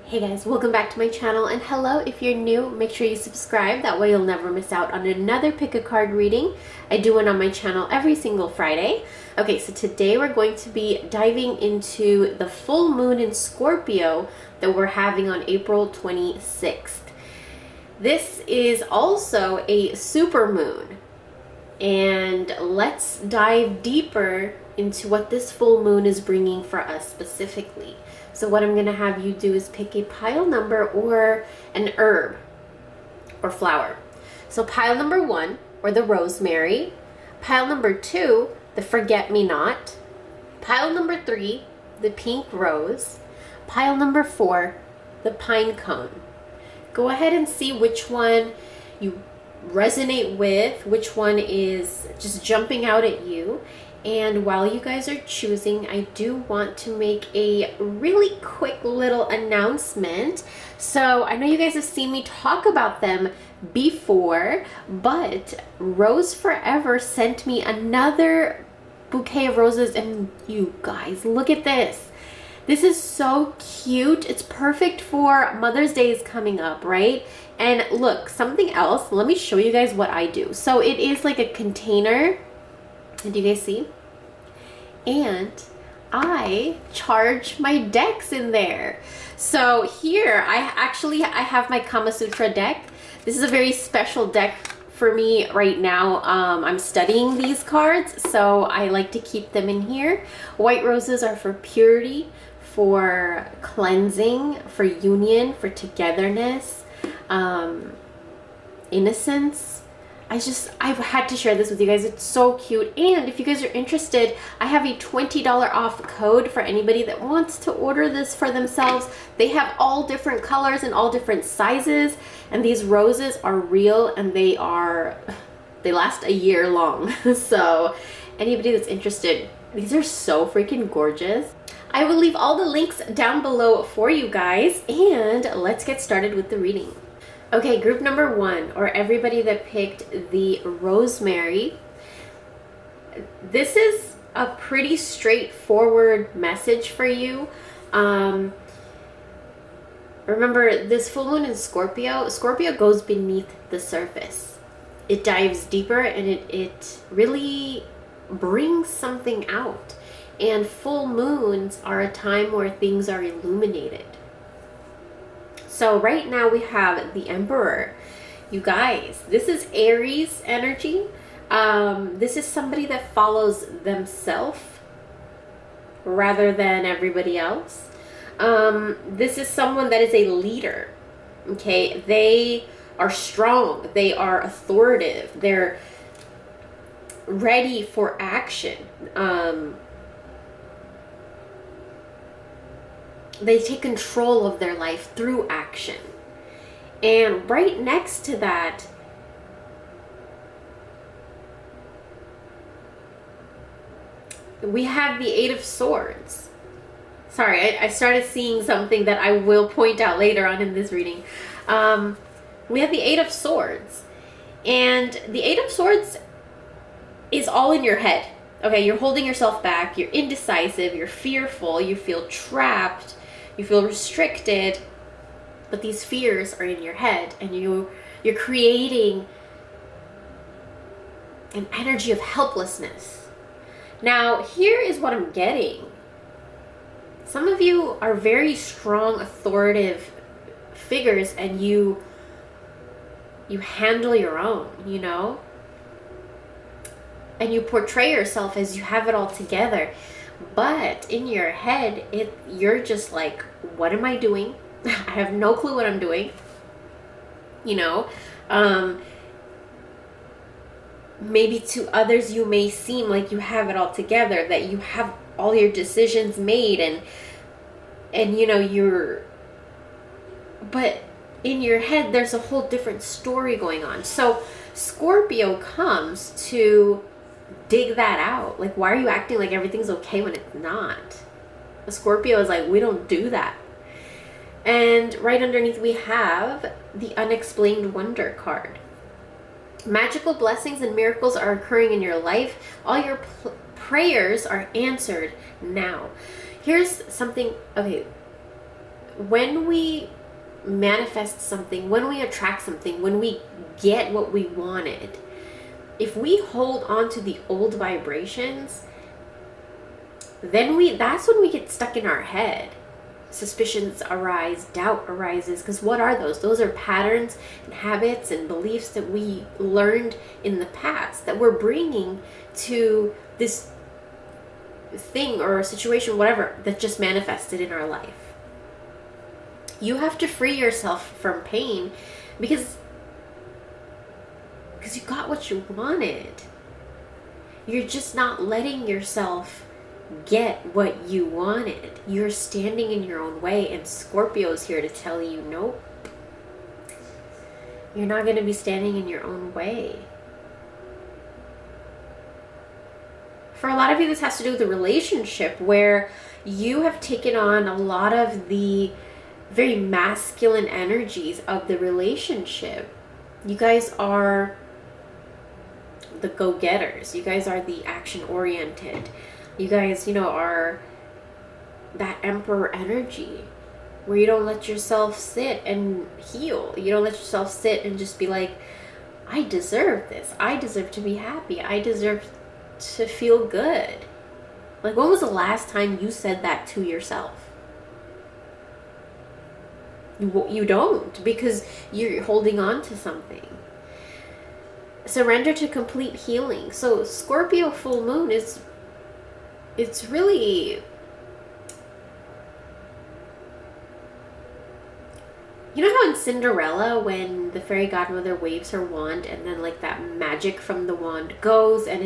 Hey guys, welcome back to my channel, and hello if you're new, make sure you subscribe, that way you'll never miss out on another pick a card reading. I do one on my channel every single Friday. Okay, so today we're going to be diving into the full moon in Scorpio that we're having on April 26th. This is also a super moon, and let's dive deeper into what this full moon is bringing for us specifically. So what I'm going to have you do is pick a pile number or an herb or flower. So pile number 1, or the rosemary. Pile number 2, the forget-me-not. Pile number 3, the pink rose. Pile number 4, the pine cone. Go ahead and see which one you resonate with, which one is just jumping out at you. And while you guys are choosing, I do want to make a really quick little announcement. So I know you guys have seen me talk about them before, but Rose Forever sent me another bouquet of roses, and you guys, look at this. This is so cute. It's perfect for Mother's Day is coming up, right? And look, something else, let me show you guys what I do. So it is like a container. Do you guys see? And I charge my decks in there. So here I have my Kama Sutra deck. This is a very special deck for me right now. I'm studying these cards, so I like to keep them in here. White roses are for purity, for cleansing, for union, for togetherness, innocence. I've had to share this with you guys. It's so cute. And if you guys are interested, I have a $20 off code for anybody that wants to order this for themselves. They have all different colors and all different sizes. And these roses are real, and they last a year long. So anybody that's interested, these are so freaking gorgeous. I will leave all the links down below for you guys, and let's get started with the reading. Okay, group number 1, or everybody that picked the rosemary. This is a pretty straightforward message for you. Remember, this full moon in Scorpio goes beneath the surface. It dives deeper, and it really brings something out. And full moons are a time where things are illuminated. So right now we have the Emperor. You guys, this is Aries energy. This is somebody that follows themselves rather than everybody else. This is someone that is a leader. Okay, they are strong. They are authoritative. They're ready for action. They take control of their life through action. And right next to that, we have the Eight of Swords. Sorry, I started seeing something that I will point out later on in this reading. We have the Eight of Swords. And the Eight of Swords is all in your head. Okay, you're holding yourself back, you're indecisive, you're fearful, you feel trapped, you feel restricted, but these fears are in your head, and you're creating an energy of helplessness. Now, here is what I'm getting. Some of you are very strong, authoritative figures, and you handle your own, you know? And you portray yourself as you have it all together. But in your head, you're just like, what am I doing? I have no clue what I'm doing. You know? Maybe to others you may seem like you have it all together, that you have all your decisions made, and you know, but in your head there's a whole different story going on. So Scorpio comes to dig that out. Like, why are you acting like everything's okay when it's not? A Scorpio is like, we don't do that. And right underneath we have the Unexplained Wonder card. Magical blessings and miracles are occurring in your life. All your prayers are answered now. Here's something, okay, when we manifest something, when we attract something, when we get what we wanted, if we hold on to the old vibrations, then that's when we get stuck in our head. Suspicions arise, doubt arises, because what are those? Those are patterns and habits and beliefs that we learned in the past that we're bringing to this thing or situation, whatever, that just manifested in our life. You have to free yourself from pain because you got what you wanted. You're just not letting yourself get what you wanted. You're standing in your own way, and Scorpio's here to tell you, nope, you're not going to be standing in your own way. For a lot of you, this has to do with a relationship where you have taken on a lot of the very masculine energies of the relationship. You guys are the go-getters. You guys are the action-oriented. You guys, are that emperor energy where you don't let yourself sit and heal. You don't let yourself sit and just be like, I deserve this. I deserve to be happy. I deserve to feel good. Like, when was the last time you said that to yourself? You don't, because you're holding on to something. Surrender to complete healing. So Scorpio full moon it's really, you know how in Cinderella when the fairy godmother waves her wand and then like that magic from the wand goes and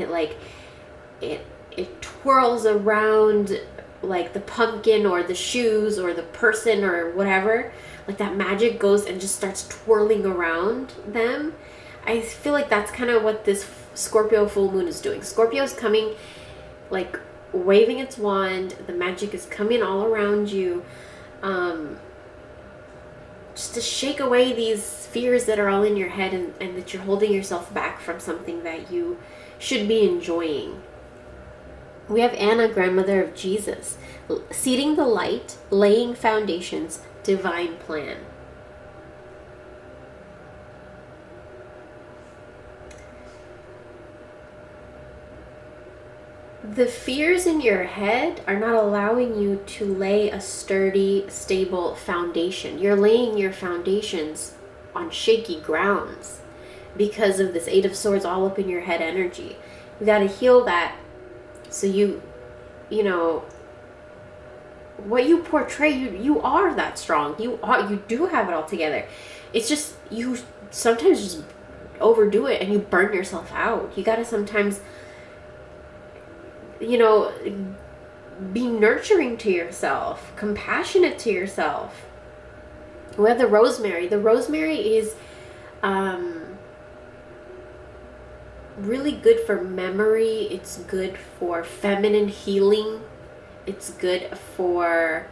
it twirls around like the pumpkin or the shoes or the person or whatever, like that magic goes and just starts twirling around them. I feel like that's kind of what this Scorpio full moon is doing. Scorpio's coming, like waving its wand. The magic is coming all around you, just to shake away these fears that are all in your head and that you're holding yourself back from something that you should be enjoying. We have Anna, grandmother of Jesus, seeding the light, laying foundations, divine plan. The fears in your head are not allowing you to lay a sturdy, stable foundation. You're laying your foundations on shaky grounds because of this Eight of Swords all up in your head energy. You got to heal that. So you what you portray, you are that strong. You do have it all together. It's just you sometimes just overdo it and you burn yourself out. You got to sometimes be nurturing to yourself, compassionate to yourself. We have the Rosemary. The Rosemary is really good for memory. It's good for feminine healing. It's good for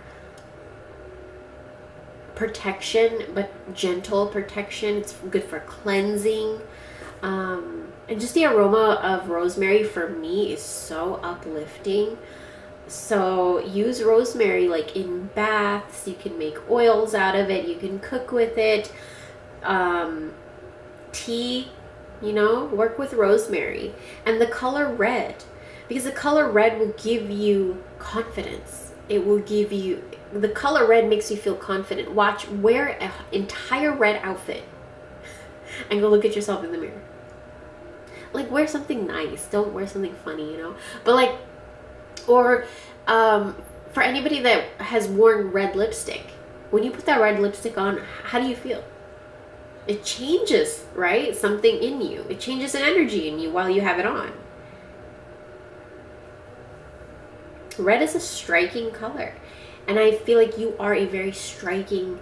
protection, but gentle protection. It's good for cleansing. And just the aroma of rosemary for me is so uplifting. So use rosemary like in baths. You can make oils out of it. You can cook with it. Tea, work with rosemary. And the color red, because the color red will give you confidence. It will give you, the color red makes you feel confident. Wear an entire red outfit and go look at yourself in the mirror. Like, wear something nice. Don't wear something funny, But like, or for anybody that has worn red lipstick, when you put that red lipstick on, how do you feel? It changes, right? Something in you. It changes an energy in you while you have it on. Red is a striking color. And I feel like you are a very striking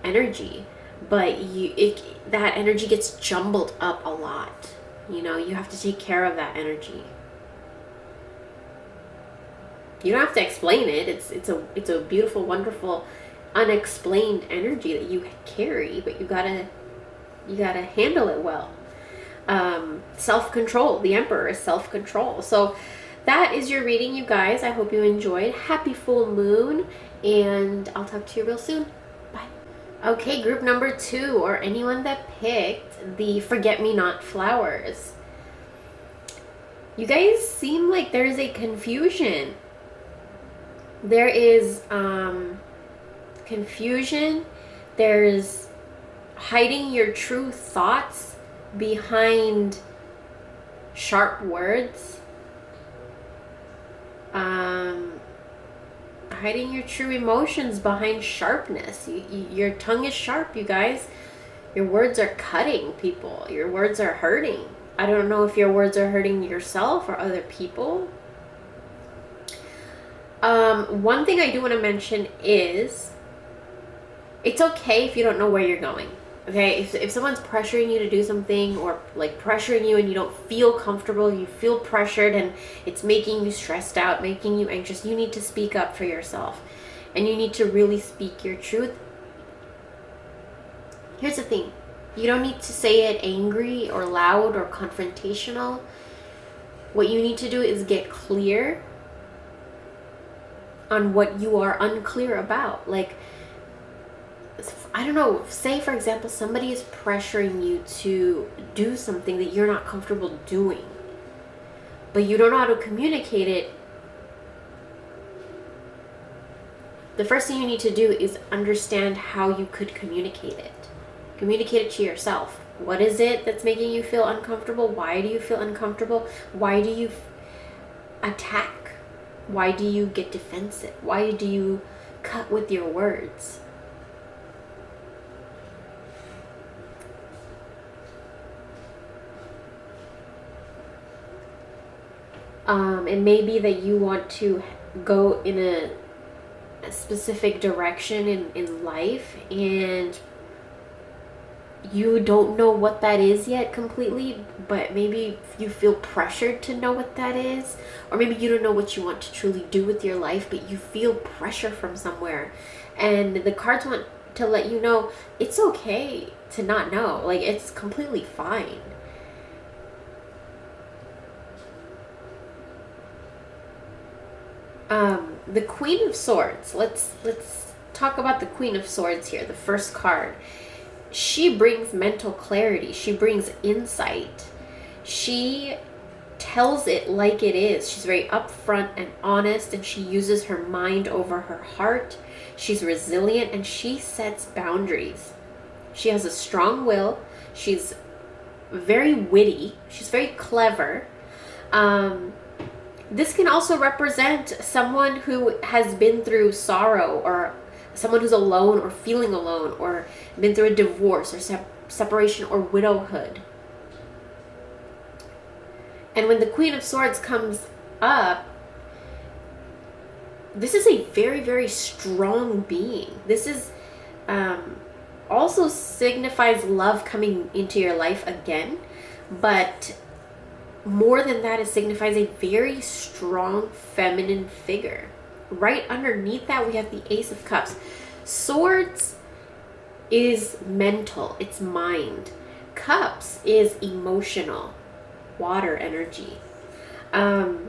energy. But that energy gets jumbled up a lot. You have to take care of that energy. You don't have to explain it. It's a beautiful, wonderful, unexplained energy that you carry, but you gotta handle it well. Self-control. The Emperor is self-control. So that is your reading, you guys. I hope you enjoyed. Happy full moon, and I'll talk to you real soon. Bye. Okay, group number 2, or anyone that picked the Forget-Me-Not flowers. You guys seem like there's a confusion. There is confusion. There's hiding your true thoughts behind sharp words. Hiding your true emotions behind sharpness. Your tongue is sharp, you guys. Your words are cutting people. Your words are hurting. I don't know if your words are hurting yourself or other people. One thing I do want to mention is it's okay if you don't know where you're going. Okay, if someone's pressuring you to do something, or like pressuring you and you don't feel comfortable, you feel pressured and it's making you stressed out, making you anxious, you need to speak up for yourself. And you need to really speak your truth. Here's the thing. You don't need to say it angry or loud or confrontational. What you need to do is get clear on what you are unclear about. Like, I don't know, say for example, somebody is pressuring you to do something that you're not comfortable doing, but you don't know how to communicate it. The first thing you need to do is understand how you could communicate it. Communicate it to yourself. What is it that's making you feel uncomfortable? Why do you feel uncomfortable? Why do you attack? Why do you get defensive? Why do you cut with your words? It may be that you want to go in a specific direction in life, and you don't know what that is yet completely, but maybe you feel pressured to know what that is, or maybe you don't know what you want to truly do with your life, but you feel pressure from somewhere, and the cards want to let you know it's okay to not know. Like, it's completely fine. The Queen of Swords. Let's talk about the Queen of Swords here, the first card. She brings mental clarity. She brings insight. She tells it like it is. She's very upfront and honest, and she uses her mind over her heart. She's resilient, and she sets boundaries. She has a strong will. She's very witty. She's very clever. This can also represent someone who has been through sorrow, or someone who's alone or feeling alone, or been through a divorce or separation or widowhood. And when the Queen of Swords comes up, this is a very, very strong being. This is also signifies love coming into your life again, but more than that, it signifies a very strong feminine figure. Right underneath that, we have the Ace of Cups. Swords is mental, it's mind. Cups is emotional, water energy. The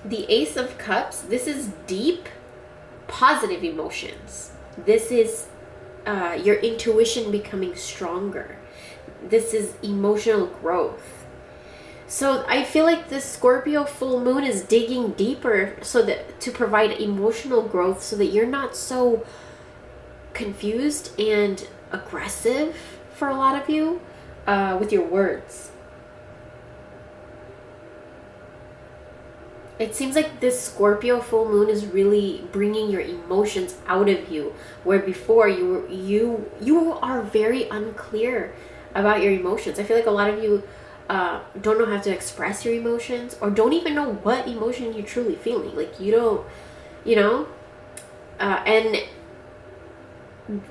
Ace of Cups, this is deep, positive emotions. This is your intuition becoming stronger. This is emotional growth. So I feel like this Scorpio full moon is digging deeper so that to provide emotional growth, so that you're not so confused and aggressive for a lot of you with your words. It seems like this Scorpio full moon is really bringing your emotions out of you, where before you are very unclear about your emotions. I feel like a lot of you don't know how to express your emotions, or don't even know what emotion you're truly feeling. Like, you don't, and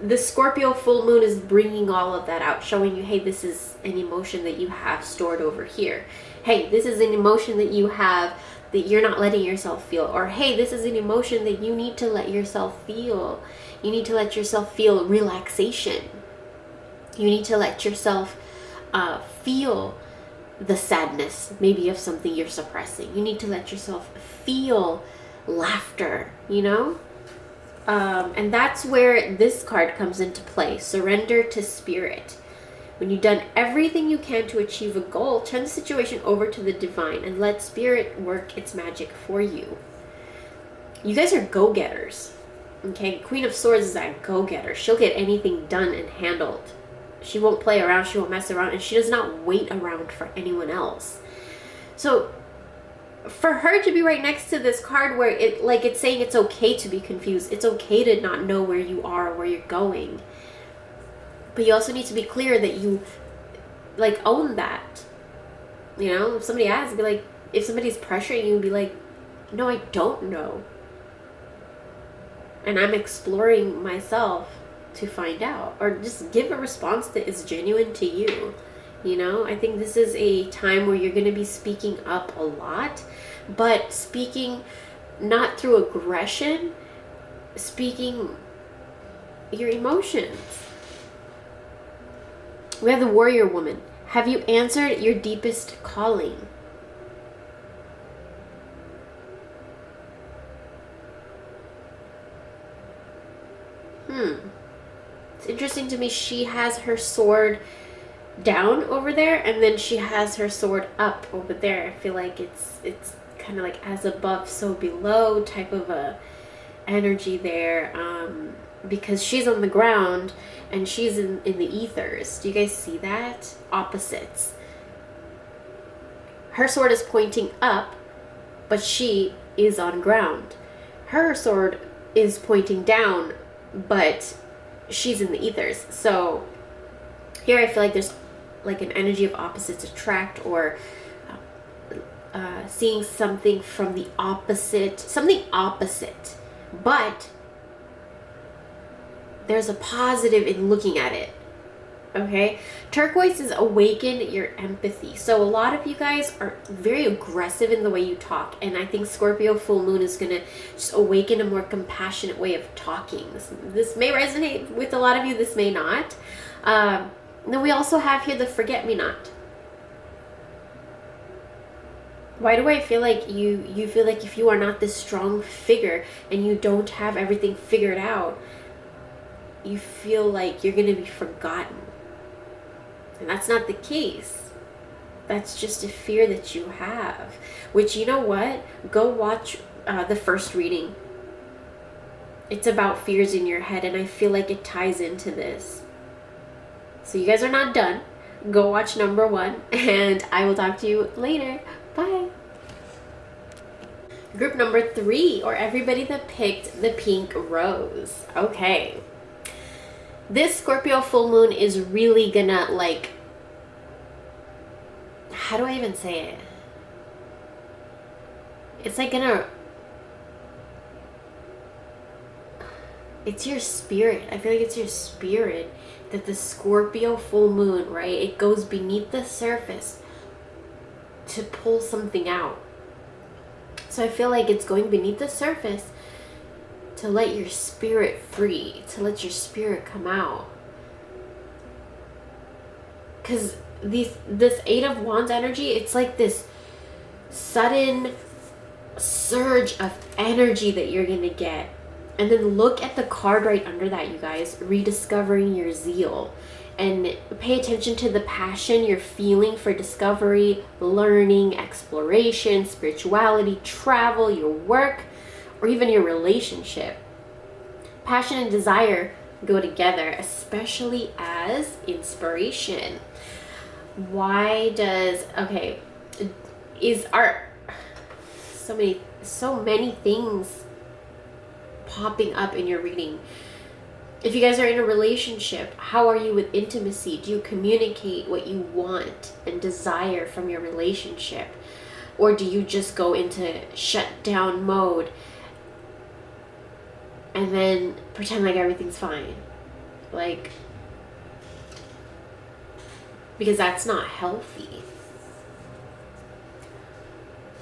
the Scorpio full moon is bringing all of that out, showing you, hey, this is an emotion that you have stored over here. Hey, this is an emotion that you have that you're not letting yourself feel. Or, hey, this is an emotion that you need to let yourself feel. You need to let yourself feel relaxation. You need to let yourself feel the sadness, maybe of something you're suppressing. You need to let yourself feel laughter, And that's where this card comes into play. Surrender to spirit. When you've done everything you can to achieve a goal, turn the situation over to the divine and let spirit work its magic for you. You guys are go-getters. Okay, Queen of Swords is that go-getter. She'll get anything done and handled. She won't play around, she won't mess around, and she does not wait around for anyone else. So for her to be right next to this card where it's saying it's okay to be confused, it's okay to not know where you are or where you're going, but you also need to be clear that you own that. You know, if somebody asks, be like, if somebody's pressuring you, be like, no, I don't know, and I'm exploring myself to find out. Or just give a response that is genuine to you. You know, I think this is a time where you're going to be speaking up a lot, but speaking not through aggression, speaking your emotions. We have the warrior woman. Have you answered your deepest calling? It's interesting to me. She has her sword down over there, and then she has her sword up over there. I feel like it's kind of like as above so below type of a energy there, because she's on the ground and she's in the ethers. Do you guys see that? Opposites. Her sword is pointing up, but she is on ground. Her sword is pointing down, but she's in the ethers. So here I feel like there's like an energy of opposites attract, or seeing something from the opposite, something opposite, but there's a positive in looking at it. Okay, turquoise is awaken your empathy. So a lot of you guys are very aggressive in the way you talk, and I think Scorpio full moon is gonna just awaken a more compassionate way of talking. This may resonate with a lot of you, this may not. Then we also have here the forget-me-not. Why do I feel like you feel like if you are not this strong figure and you don't have everything figured out, you feel like you're gonna be forgotten? And that's not the case. That's just a fear that you have. Which, you know what? Go watch the first reading. It's about fears in your head, and I feel like it ties into this. So you guys are not done. Go watch number 1, and I will talk to you later. Bye. Group number 3, or everybody that picked the pink rose. Okay. This Scorpio full moon is really gonna, like, how do I even say it? It's like gonna, it's your spirit. I feel like it's your spirit that the Scorpio full moon, right? It goes beneath the surface to pull something out. So I feel like it's going beneath the surface to let your spirit free, to let your spirit come out. Because this 8 of Wands energy, it's like this sudden surge of energy that you're going to get. And then look at the card right under that, you guys. Rediscovering your zeal. And pay attention to the passion you're feeling for discovery, learning, exploration, spirituality, travel, your work, or even your relationship. Passion and desire go together, especially as inspiration. Why does, okay, so many things popping up in your reading. If you guys are in a relationship, how are you with intimacy? Do you communicate what you want and desire from your relationship? Or do you just go into shutdown mode and then pretend like everything's fine? Like, because that's not healthy.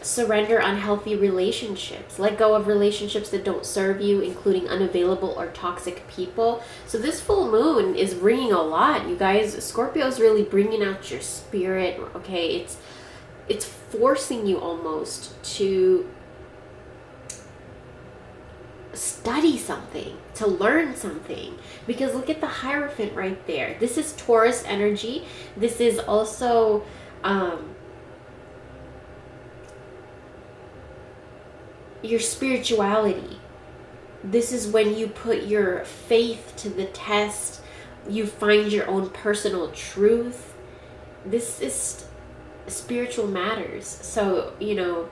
Surrender unhealthy relationships. Let go of relationships that don't serve you, including unavailable or toxic people. So this full moon is bringing a lot, you guys. Scorpio's really bringing out your spirit, okay? It's forcing you almost to study something, to learn something. Because look at the Hierophant right there. This is Taurus energy. This is also your spirituality. This is when you put your faith to the test. You find your own personal truth. This is spiritual matters. So, you know,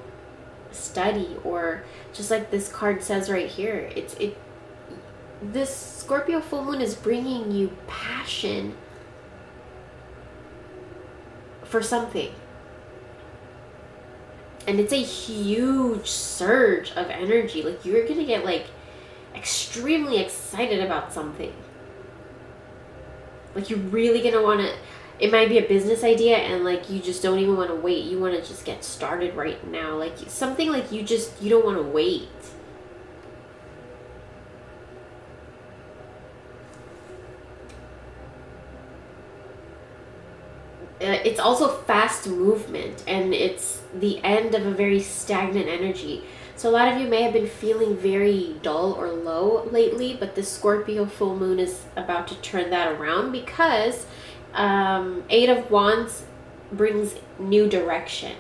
study, or just like this card says right here, this Scorpio full moon is bringing you passion for something. And it's a huge surge of energy. Like, you're going to get like extremely excited about something. Like, you're really going to want to, it might be a business idea and like you just don't even want to wait. You want to just get started right now. Like something like you don't want to wait. It's also fast movement, and it's the end of a very stagnant energy. So a lot of you may have been feeling very dull or low lately, but the Scorpio full moon is about to turn that around, because Eight of Wands brings new direction.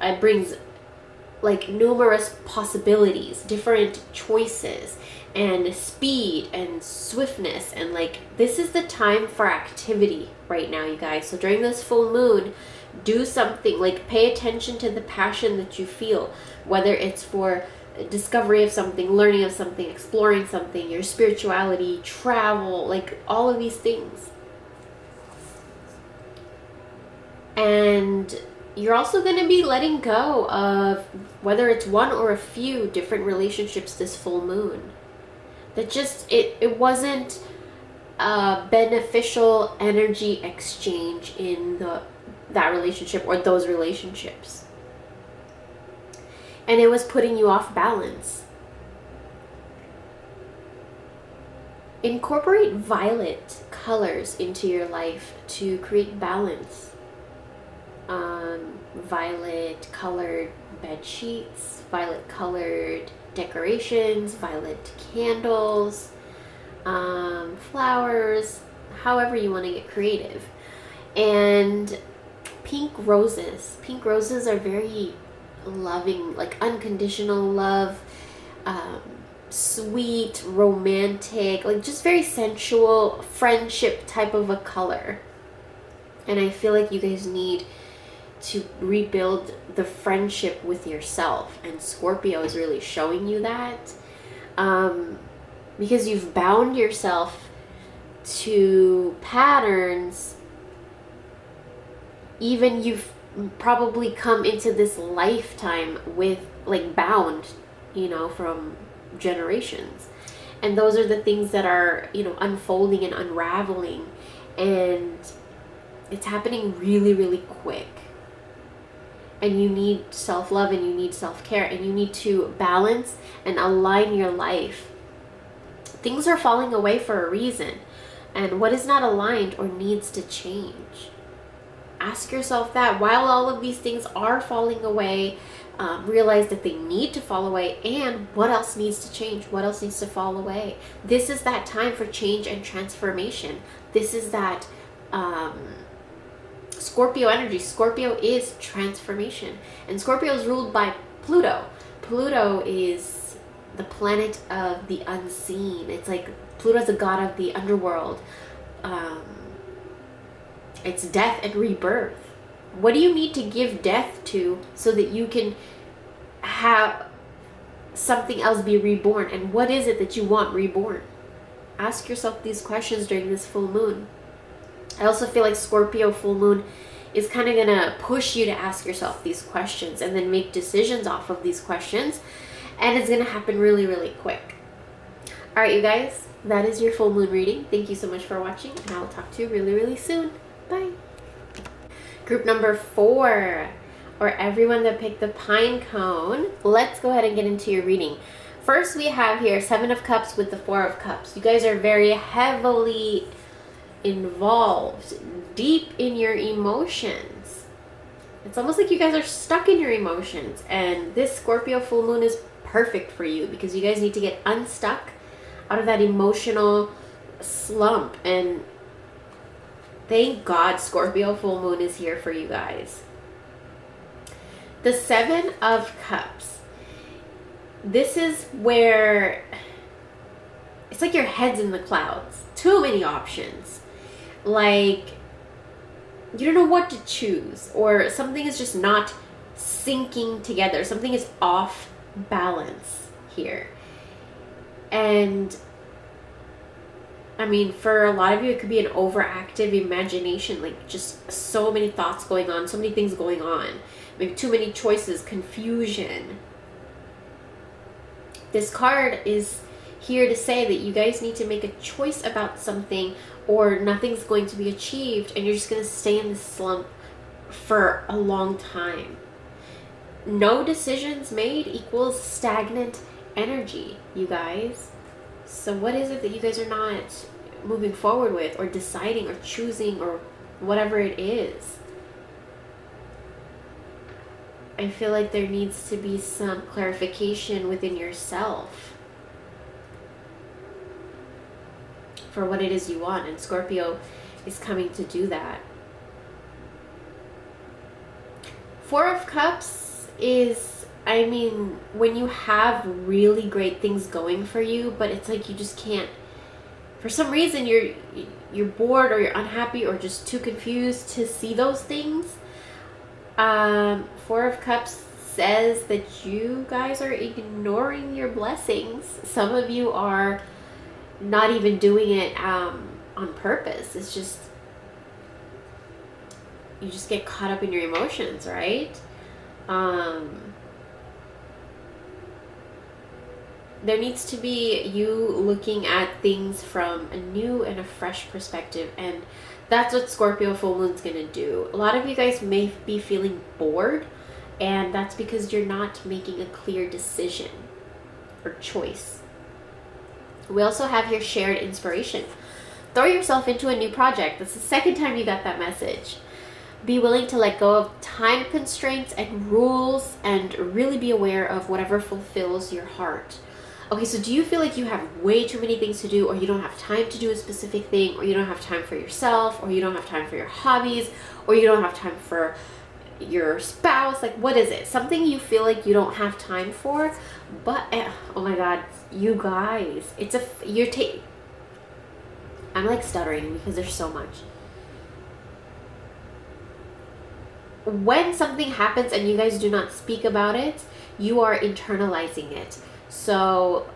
It brings like numerous possibilities, different choices, and speed and swiftness. And like, this is the time for activity right now, you guys. So during this full moon, do something, like pay attention to the passion that you feel, whether it's for discovery of something, learning of something, exploring something, your spirituality, travel, like all of these things. And you're also going to be letting go of, whether it's one or a few different relationships this full moon, that just it wasn't a beneficial energy exchange in that relationship or those relationships, and it was putting you off balance. Incorporate violet colors into your life to create balance. Violet colored bed sheets, violet colored decorations, violet candles, flowers, however you want to get creative. And pink roses. Pink roses are very loving, like unconditional love, sweet, romantic, like just very sensual, friendship type of a color. And I feel like you guys need to rebuild the friendship with yourself, and Scorpio is really showing you that, because you've bound yourself to patterns. Even you've probably come into this lifetime with like bound, you know, from generations, and those are the things that are, you know, unfolding and unraveling, and it's happening really, really quick. And you need self-love, and you need self-care, and you need to balance and align your life. Things are falling away for a reason, and what is not aligned or needs to change. Ask yourself that while all of these things are falling away. Realize that they need to fall away, and what else needs to change, what else needs to fall away. This is that time for change and transformation. This is that Scorpio energy. Scorpio is transformation, and Scorpio is ruled by Pluto. Pluto is the planet of the unseen. It's like Pluto's the god of the underworld. It's death and rebirth. What do you need to give death to so that you can have something else be reborn? And what is it that you want reborn? Ask yourself these questions during this full moon. I also feel like Scorpio full moon is kind of going to push you to ask yourself these questions and then make decisions off of these questions. And it's going to happen really, really quick. All right, you guys, that is your full moon reading. Thank you so much for watching, and I will talk to you really, really soon. Bye. Group number 4, or everyone that picked the pine cone. Let's go ahead and get into your reading. First, we have here 7 of Cups with the 4 of Cups. You guys are very heavily involved, deep in your emotions. It's almost like you guys are stuck in your emotions, and this Scorpio full moon is perfect for you, because you guys need to get unstuck out of that emotional slump. And thank God Scorpio full moon is here for you guys. The 7 of Cups. This is where it's like your head's in the clouds. Too many options. Like, you don't know what to choose, or something is just not syncing together. Something is off balance here. And I mean, for a lot of you, it could be an overactive imagination, like just so many thoughts going on, so many things going on, maybe too many choices, confusion. This card is here to say that you guys need to make a choice about something, or nothing's going to be achieved, and you're just going to stay in this slump for a long time. No decisions made equals stagnant energy, you guys. So what is it that you guys are not moving forward with, or deciding, or choosing, or whatever it is? I feel like there needs to be some clarification within yourself for what it is you want, and Scorpio is coming to do that. 4 of Cups is, I mean, when you have really great things going for you, but it's like you just can't, for some reason you're bored, or you're unhappy, or just too confused to see those things. 4 of Cups says that you guys are ignoring your blessings. Some of you are not even doing it on purpose. It's just, you just get caught up in your emotions, right? There needs to be you looking at things from a new and a fresh perspective, and that's what Scorpio full moon's gonna do. A lot of you guys may be feeling bored, and that's because you're not making a clear decision or choice. We also have here shared inspiration. Throw yourself into a new project. That's the second time you got that message. Be willing to let go of time constraints and rules, and really be aware of whatever fulfills your heart. Okay, so do you feel like you have way too many things to do, or you don't have time to do a specific thing, or you don't have time for yourself, or you don't have time for your hobbies, or you don't have time for your spouse? Like, what is it? Something you feel like you don't have time for, but oh my God, you guys, it's I'm like stuttering because there's so much. When something happens and you guys do not speak about it, you are internalizing it. So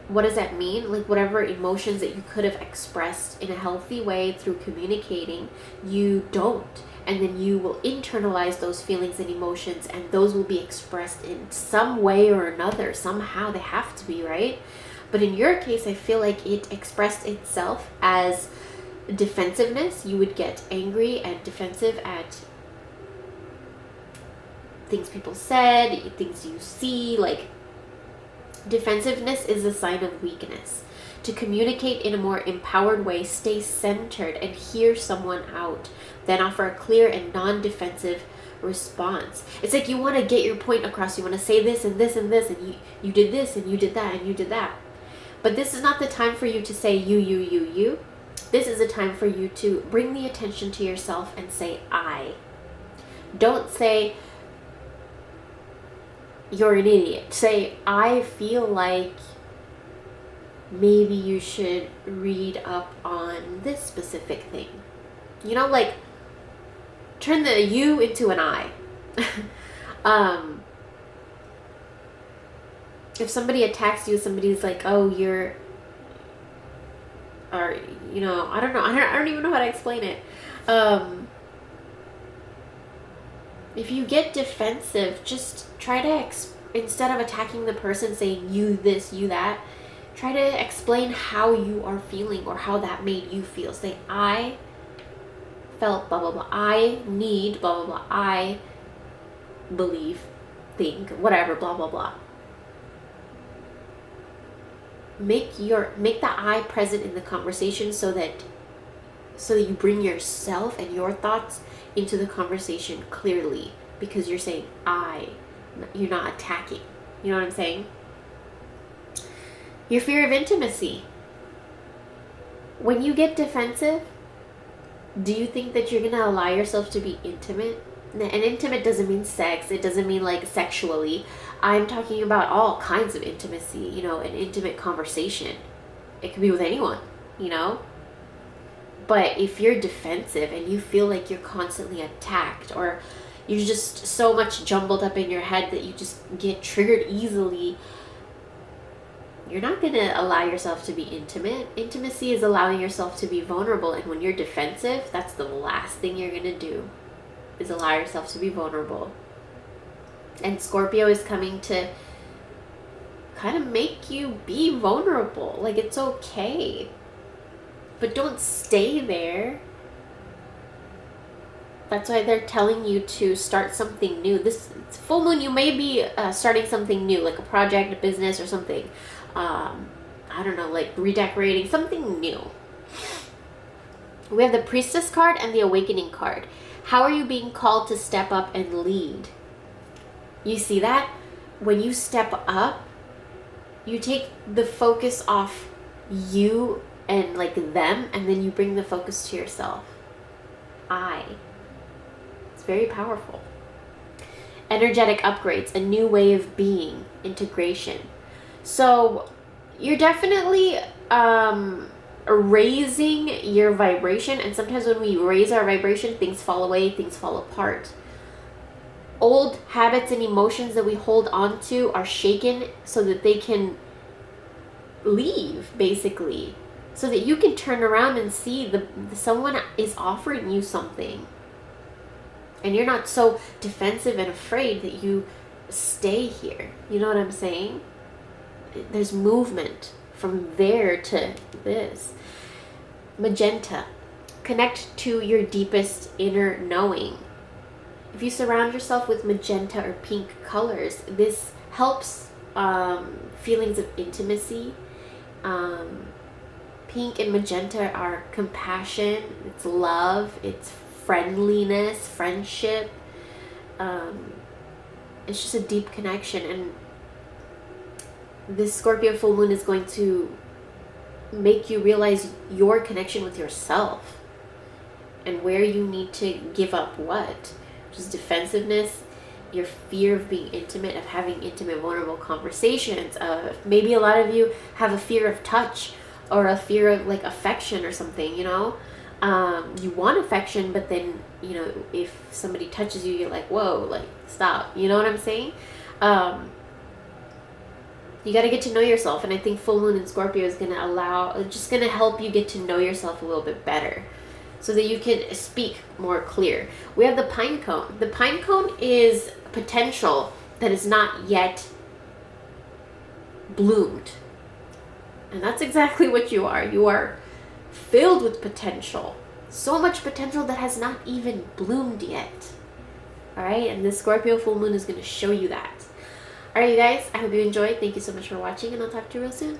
what does that mean? Like, whatever emotions that you could have expressed in a healthy way through communicating, you don't. And then you will internalize those feelings and emotions, and those will be expressed in some way or another. Somehow they have to be, right? But in your case, I feel like it expressed itself as defensiveness. You would get angry and defensive at things people said, things you see. Like, defensiveness is a sign of weakness. To communicate in a more empowered way, stay centered and hear someone out. Then offer a clear and non-defensive response. It's like you want to get your point across. You want to say this and this and this, and you did this and you did that and you did that. But this is not the time for you to say you. This is a time for you to bring the attention to yourself and say I. Don't say you're an idiot. Say, I feel like maybe you should read up on this specific thing. You know, like, turn the you into an I. If somebody attacks you, somebody's like, oh, you're, or, you know, I don't know. I don't even know how to explain it. If you get defensive, just try to, instead of attacking the person, saying you this, you that, try to explain how you are feeling or how that made you feel. Say, I felt blah, blah, blah. I need blah, blah, blah. I believe, think, whatever, blah, blah, blah. Make the I present in the conversation so that you bring yourself and your thoughts into the conversation clearly, because you're saying I, you're not attacking. You know what I'm saying? Your fear of intimacy. When you get defensive, do you think that you're going to allow yourself to be intimate? And intimate doesn't mean sex. It doesn't mean like sexually. I'm talking about all kinds of intimacy, you know, an intimate conversation. It could be with anyone, you know? But if you're defensive and you feel like you're constantly attacked, or you're just so much jumbled up in your head that you just get triggered easily, you're not going to allow yourself to be intimate. Intimacy is allowing yourself to be vulnerable. And when you're defensive, that's the last thing you're going to do, is allow yourself to be vulnerable. And Scorpio is coming to kind of make you be vulnerable. Like, it's okay. But don't stay there. That's why they're telling you to start something new. This full moon, you may be starting something new, like a project, a business, or something. I don't know, like redecorating, something new. We have the Priestess card and the Awakening card. How are you being called to step up and lead? You see that? When you step up, you take the focus off you and like them, and then you bring the focus to yourself. It's very powerful. Energetic upgrades, a new way of being, integration. So you're definitely raising your vibration, and sometimes when we raise our vibration, things fall away, things fall apart. Old habits and emotions that we hold on to are shaken so that they can leave, basically, so that you can turn around and see someone is offering you something, and you're not so defensive and afraid that you stay here. You know what I'm saying? There's movement from there to this. Magenta. Connect to your deepest inner knowing. If you surround yourself with magenta or pink colors, this helps feelings of intimacy. Pink and magenta are compassion, it's love, it's friendliness, friendship. It's just a deep connection, and this Scorpio full moon is going to make you realize your connection with yourself and where you need to give up what. Just defensiveness, your fear of being intimate, of having intimate, vulnerable conversations. Maybe a lot of you have a fear of touch or a fear of like affection or something, you know? You want affection, but then, you know, if somebody touches you, you're like, whoa, like, stop. You know what I'm saying? You got to get to know yourself. And I think full moon in Scorpio is going to help you get to know yourself a little bit better so that you can speak more clear. We have the pine cone. The pine cone is potential that is not yet bloomed. And that's exactly what you are. You are filled with potential. So much potential that has not even bloomed yet. All right? And this Scorpio full moon is going to show you that. All right, you guys, I hope you enjoyed. Thank you so much for watching, and I'll talk to you real soon.